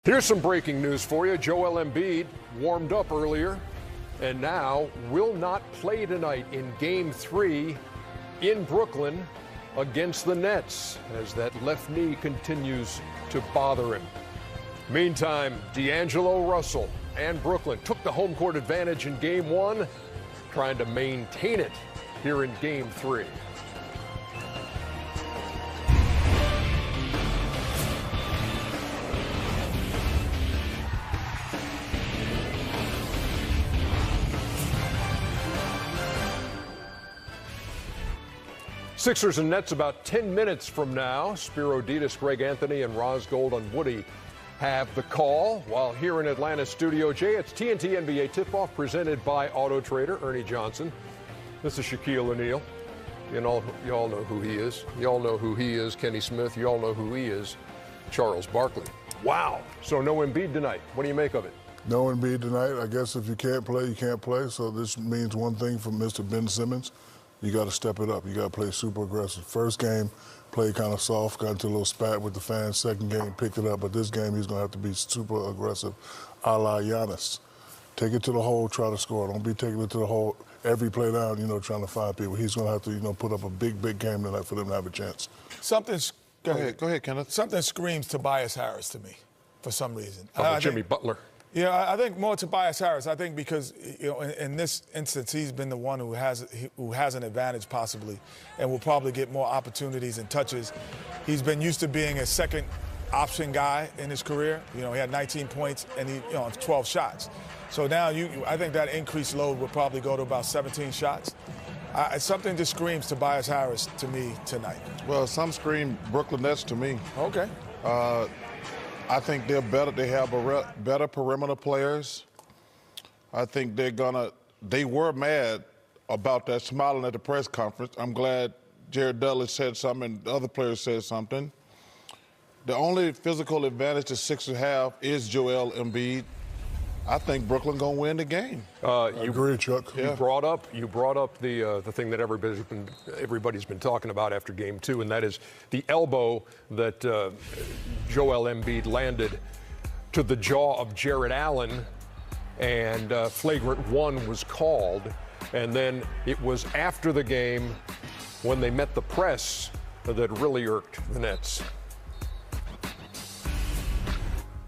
Here's some breaking news for you. Joel Embiid warmed up earlier and now will not play tonight in Game 3 in Brooklyn against the Nets as that left knee continues to bother him. Meantime, D'Angelo Russell and Brooklyn took the home court advantage in Game 1, trying to maintain it here in Game 3. Sixers and Nets about 10 minutes from now. Spiro Ditas, Greg Anthony, and Roz Gold and Woody have the call. While here in Atlanta Studio J, it's TNT NBA Tip-Off presented by Auto Trader, Ernie Johnson. This is Shaquille O'Neal. You all know who he is. You all know who he is, Kenny Smith. You all know who he is, Charles Barkley. Wow. So no Embiid tonight. What do you make of it? No Embiid tonight. I guess if you can't play, you can't play. So this means one thing from Mr. Ben Simmons. You got to step it up. You got to play super aggressive. First game, played kind of soft, got into a little spat with the fans. Second game, picked it up. But this game, he's going to have to be super aggressive, a la Giannis. Take it to the hole, try to score. Don't be taking it to the hole every play down, trying to find people. He's going to have to, put up a big, big game tonight for them to have a chance. Go ahead, Kenneth. Something screams Tobias Harris to me for some reason. Jimmy Butler. Yeah, I think more Tobias Harris. I think because in this instance, he's been the one who has an advantage possibly, and will probably get more opportunities and touches. He's been used to being a second option guy in his career. He had 19 points and he 12 shots. So now I think that increased load will probably go to about 17 shots. Something just screams Tobias Harris to me tonight. Well, some scream Brooklyn Nets to me. Okay. I think they're better. They have better perimeter players. I think they were mad about that smiling at the press conference. I'm glad Jared Dudley said something and the other players said something. The only physical advantage the Sixers have is Joel Embiid. I think Brooklyn gonna win the game. I agree, Chuck. You brought up the thing that everybody's been talking about after Game 2, and that is the elbow that Joel Embiid landed to the jaw of Jared Allen, and flagrant 1 was called, and then it was after the game when they met the press that really irked the Nets.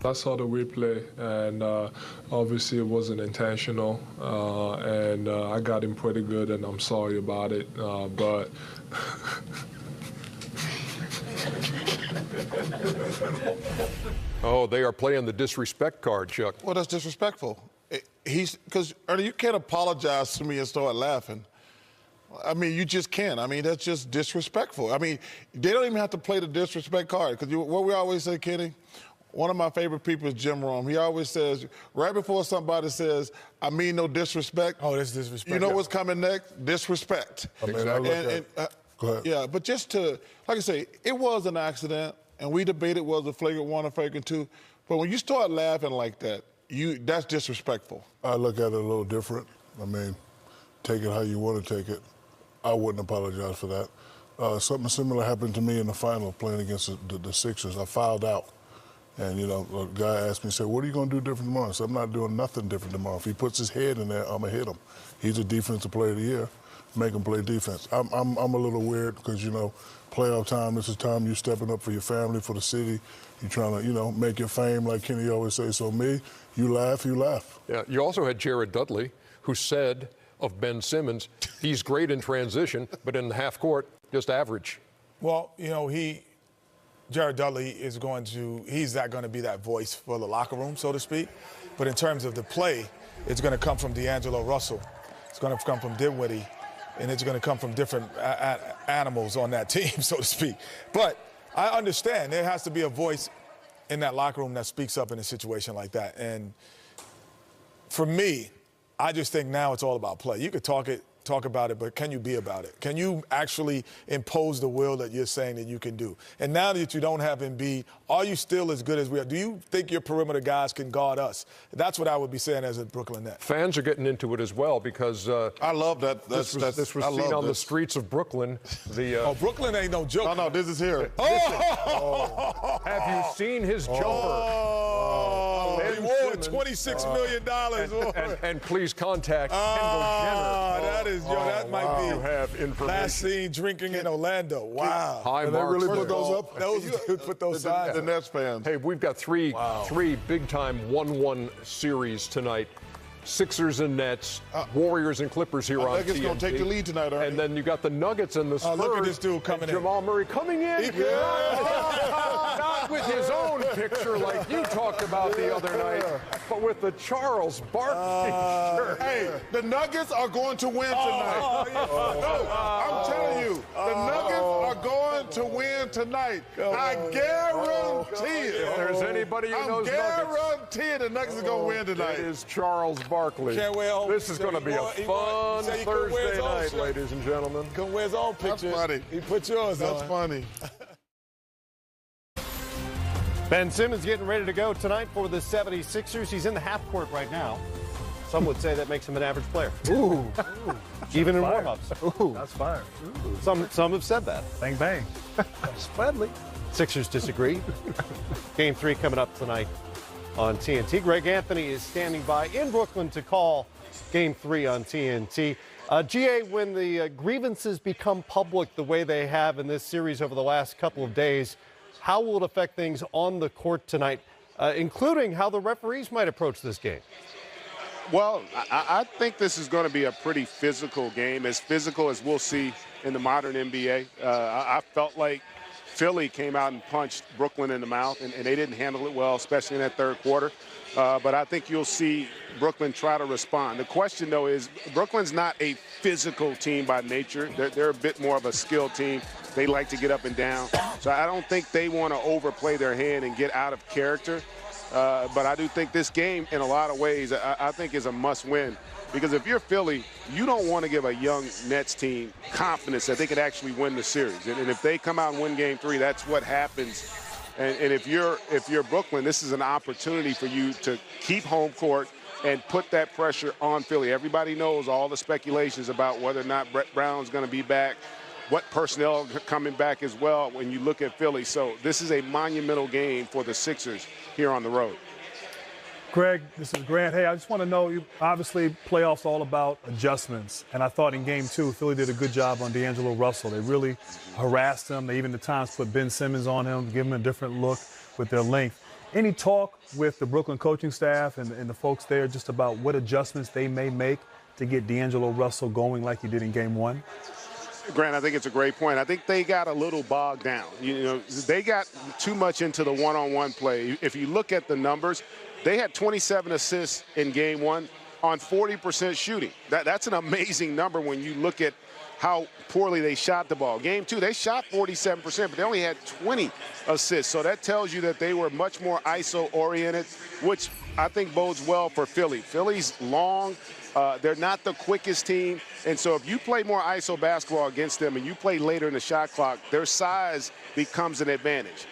I saw the replay, and obviously it wasn't intentional, and I got him pretty good, and I'm sorry about it, but... Oh, they are playing the disrespect card, Chuck. Well, that's disrespectful. Because, Ernie, you can't apologize to me and start laughing. I mean, you just can't. I mean, that's just disrespectful. I mean, they don't even have to play the disrespect card, because what we always say, Kenny, one of my favorite people is Jim Rome. He always says, right before somebody says, I mean no disrespect. Oh, that's disrespect. You know what's coming next? Disrespect. Go ahead. Yeah, but just to, like I say, it was an accident, and we debated was a flagrant 1 or flagrant 2. But when you start laughing like that, that's disrespectful. I look at it a little different. I mean, take it how you want to take it. I wouldn't apologize for that. Something similar happened to me in the final playing against the Sixers. I fouled out. And, a guy asked me, said, what are you going to do different tomorrow? I said, I'm not doing nothing different tomorrow. If he puts his head in there, I'm going to hit him. He's a defensive player of the year. Make him play defense. I'm a little weird because, playoff time, this is time you're stepping up for your family, for the city. You're trying to, make your fame, like Kenny always says. So me, you laugh, you laugh. Yeah, you also had Jared Dudley, who said of Ben Simmons, he's great in transition, but in the half court, just average. Well, Jared Dudley he's not going to be that voice for the locker room, so to speak. But in terms of the play, it's going to come from D'Angelo Russell. It's going to come from Dinwiddie, and it's going to come from different animals on that team, so to speak. But I understand there has to be a voice in that locker room that speaks up in a situation like that. And for me, I just think now it's all about play. You could talk about it, but can you be about it? Can you actually impose the will that you're saying that you can do? And now that you don't have Embiid, are you still as good as we are? Do you think your perimeter guys can guard us? That's what I would be saying as a Brooklyn Net. Fans are getting into it as well because I love that. This was seen on the streets of Brooklyn. Brooklyn ain't no joke. No, this is here. Have you seen his jumper? Simmons. $26 million. And please contact Kendall Jenner. That is, that might be. You have information. Last seen drinking in Orlando. Wow. Hi, And they Mark. really put those up? Those dudes put those signs The up. Nets fans. Hey, we've got three big-time 1-1 series tonight. Sixers and Nets, Warriors and Clippers here on Nuggets TNT. going to take the lead tonight, aren't And they? then you got the Nuggets and the Spurs. Look at this dude coming in. Jamal Murray coming in. Not with his own picture like you talked about the other night, but with the Charles Barkley shirt. Hey, the Nuggets are going to win tonight. I'm telling you, the Nuggets are going to win tonight. I guarantee it. If there's anybody who knows Nuggets, guarantee the Nuggets are going to win tonight. it is Charles Barkley. Can't wear home. This is going to be a fun he couldn't wear his Thursday own night, shirt. ladies and gentlemen. Couldn't wear his own pictures. funny. He put yours That's on. funny. Ben Simmons getting ready to go tonight for the 76ers. He's in the half court right now. Some would say that makes him an average player. Ooh. Even in Fire. warm-ups. Ooh. That's fire. Some have said that. Bang, bang. That's friendly. Sixers disagree. Game 3 coming up tonight on TNT. Greg Anthony is standing by in Brooklyn to call Game 3 on TNT. GA, when the grievances become public the way they have in this series over the last couple of days, how will it affect things on the court tonight, including how the referees might approach this game? Well, I think this is going to be a pretty physical game, as physical as we'll see in the modern NBA. I felt like Philly came out and punched Brooklyn in the mouth, and they didn't handle it well, especially in that third quarter. But I think you'll see Brooklyn try to respond. The question, though, is Brooklyn's not a physical team by nature. They're a bit more of a skilled team. They like to get up and down. So I don't think they want to overplay their hand and get out of character. But I do think this game, in a lot of ways, I think is a must-win. Because if you're Philly, you don't want to give a young Nets team confidence that they could actually win the series. And if they come out and win Game 3, that's what happens. And if you're Brooklyn, this is an opportunity for you to keep home court and put that pressure on Philly. Everybody knows all the speculations about whether or not Brett Brown's going to be back, what personnel are coming back as well when you look at Philly. So this is a monumental game for the Sixers here on the road. Greg, this is Grant. Hey, I just want to know, obviously playoffs all about adjustments. And I thought in Game 2, Philly did a good job on D'Angelo Russell. They really harassed him. They even at times put Ben Simmons on him, give him a different look with their length. Any talk with the Brooklyn coaching staff and the folks there just about what adjustments they may make to get D'Angelo Russell going like he did in Game 1? Grant, I think it's a great point. I think they got a little bogged down. You know, they got too much into the one-on-one play. If you look at the numbers, they had 27 assists in Game 1 on 40% shooting. That's an amazing number when you look at how poorly they shot the ball. Game 2, they shot 47%, but they only had 20 assists. So that tells you that they were much more ISO-oriented, which I think bodes well for Philly. Philly's long. They're not the quickest team. And so if you play more ISO basketball against them and you play later in the shot clock, their size becomes an advantage.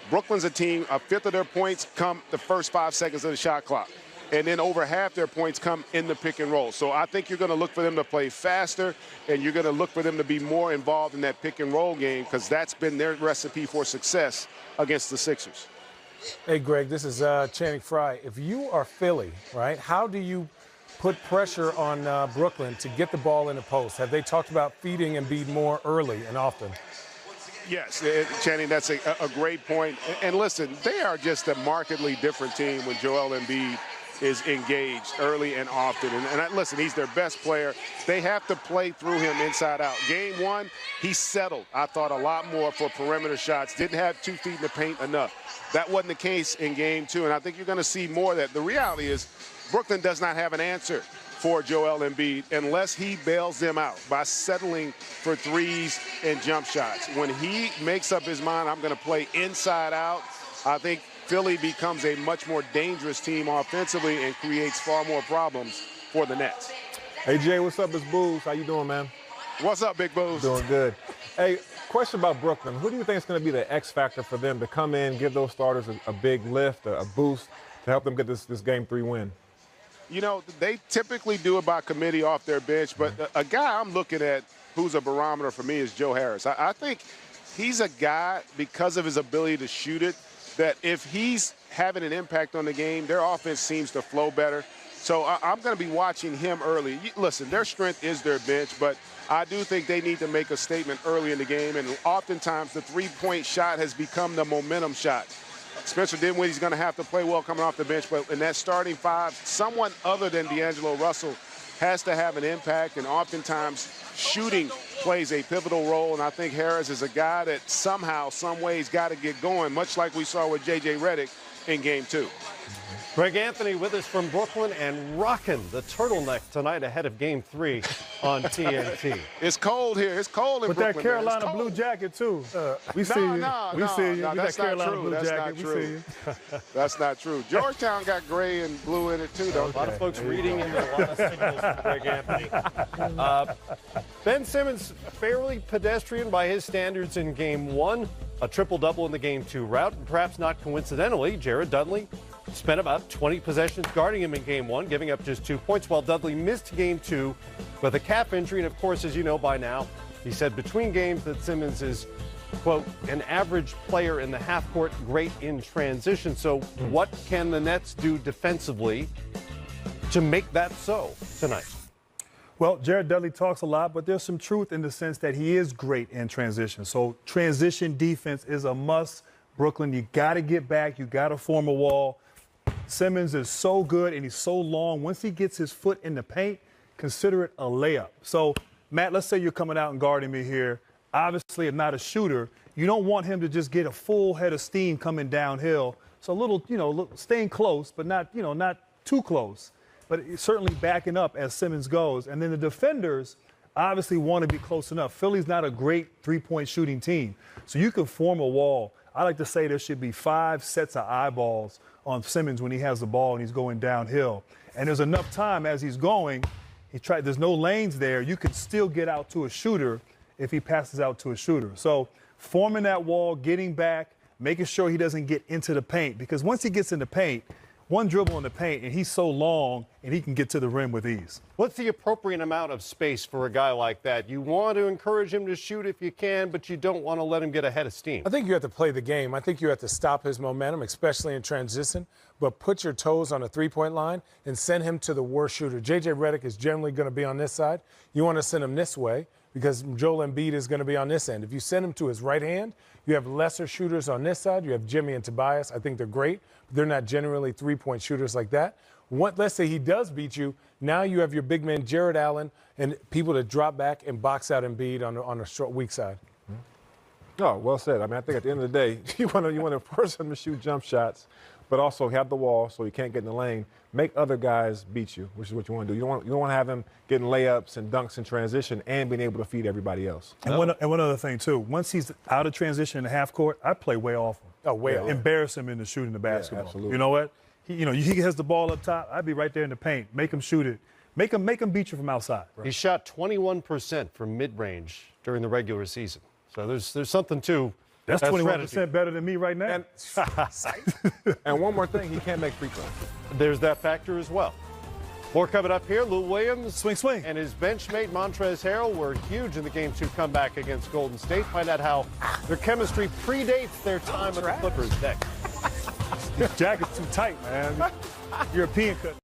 Brooklyn's a team, a fifth of their points come the first 5 seconds of the shot clock. And then over half their points come in the pick and roll. So I think you're going to look for them to play faster, and you're going to look for them to be more involved in that pick and roll game, because that's been their recipe for success against the Sixers. Hey, Greg, this is Channing Frye. If you are Philly, right, how do you put pressure on Brooklyn to get the ball in the post? Have they talked about feeding Embiid more early and often? Yes, Channing, that's a great point. And listen, they are just a markedly different team when Joel Embiid is engaged early and often. And listen, he's their best player. They have to play through him inside out. Game 1, he settled, I thought, a lot more for perimeter shots. Didn't have 2 feet in the paint enough. That wasn't the case in Game 2, and I think you're going to see more of that. The reality is Brooklyn does not have an answer for Joel Embiid unless he bails them out by settling for threes and jump shots. When he makes up his mind, I'm going to play inside out, I think Philly becomes a much more dangerous team offensively and creates far more problems for the Nets. Hey, Jay, what's up? It's Booz. How you doing, man? What's up, Big Booz? Doing good. Hey, question about Brooklyn. Who do you think is going to be the X factor for them to come in, give those starters a big lift, a boost to help them get this Game 3 win? You know, they typically do it by committee off their bench, but a guy I'm looking at who's a barometer for me is Joe Harris. I think he's a guy, because of his ability to shoot it, that if he's having an impact on the game. Their offense seems to flow better. So I'm going to be watching him early. Listen, their strength is their bench, but I do think they need to make a statement early in the game, and oftentimes the three-point shot has become the momentum shot. Spencer Dinwiddie's going to have to play well coming off the bench, but in that starting five, someone other than D'Angelo Russell has to have an impact, and oftentimes shooting plays a pivotal role, and I think Harris is a guy that somehow, some ways got to get going, much like we saw with J.J. Redick in Game 2. Greg Anthony with us from Brooklyn and rocking the turtleneck tonight ahead of Game 3 on TNT. It's cold here. It's cold in with Brooklyn. With that Carolina blue jacket, too. We see you. We see you. No, that's not true. Blue jacket. We see you. That's not true. Georgetown got gray and blue in it, too, though. A lot of folks reading into a lot of signals from Greg Anthony. Ben Simmons, fairly pedestrian by his standards in Game 1. A triple-double in the Game 2 route. And perhaps not coincidentally, Jared Dudley spent about 20 possessions guarding him in Game 1, giving up just 2 points, while Dudley missed Game 2 with a calf injury. And, of course, as you know by now, he said between games that Simmons is, quote, an average player in the half court, great in transition. So what can the Nets do defensively to make that so tonight? Well, Jared Dudley talks a lot, but there's some truth in the sense that he is great in transition. So transition defense is a must. Brooklyn, you got to get back. You got to form a wall. Simmons is so good and he's so long. Once he gets his foot in the paint, consider it a layup. So, Matt, let's say you're coming out and guarding me here. Obviously, I'm not a shooter. You don't want him to just get a full head of steam coming downhill. So a little, staying close, but not, not too close. But certainly backing up as Simmons goes. And then the defenders obviously want to be close enough. Philly's not a great three-point shooting team. So you can form a wall. I like to say there should be 5 sets of eyeballs on Simmons when he has the ball and he's going downhill. And there's enough time as he's going. There's no lanes there. You could still get out to a shooter if he passes out to a shooter. So forming that wall, getting back, making sure he doesn't get into the paint. Because once he gets in the paint, one dribble in the paint, and he's so long, and he can get to the rim with ease. What's the appropriate amount of space for a guy like that? You want to encourage him to shoot if you can, but you don't want to let him get ahead of steam. I think you have to play the game. I think you have to stop his momentum, especially in transition, but put your toes on the three-point line and send him to the worst shooter. J.J. Redick is generally going to be on this side. You want to send him this way because Joel Embiid is going to be on this end. If you send him to his right hand, you have lesser shooters on this side. You have Jimmy and Tobias. I think they're great, but they're not generally three-point shooters like that. Let's say he does beat you. Now you have your big man, Jared Allen, and people to drop back and box out Embiid on a short, weak side. Oh, well said. I mean, I think at the end of the day, you want to force him to shoot jump shots, but also have the wall so he can't get in the lane. Make other guys beat you, which is what you want to do. You don't want to have him getting layups and dunks in transition and being able to feed everybody else. And one other thing, too. Once he's out of transition in the half court, I play way off him. Oh, way off. Embarrass him into shooting the basketball. Yeah, absolutely. You know what? He has the ball up top. I'd be right there in the paint. Make him shoot it. Make him beat you from outside. He shot 21% from mid-range during the regular season. So there's something to that's that 21% strategy. better than me right now. And one more thing, he can't make free throws. There's that factor as well. More coming up here. Lou Williams swing, and his benchmate Montrezl Harrell were huge in the Game 2 comeback against Golden State. Find out how their chemistry predates their time at the Clippers next. This jacket's too tight, man. European cut.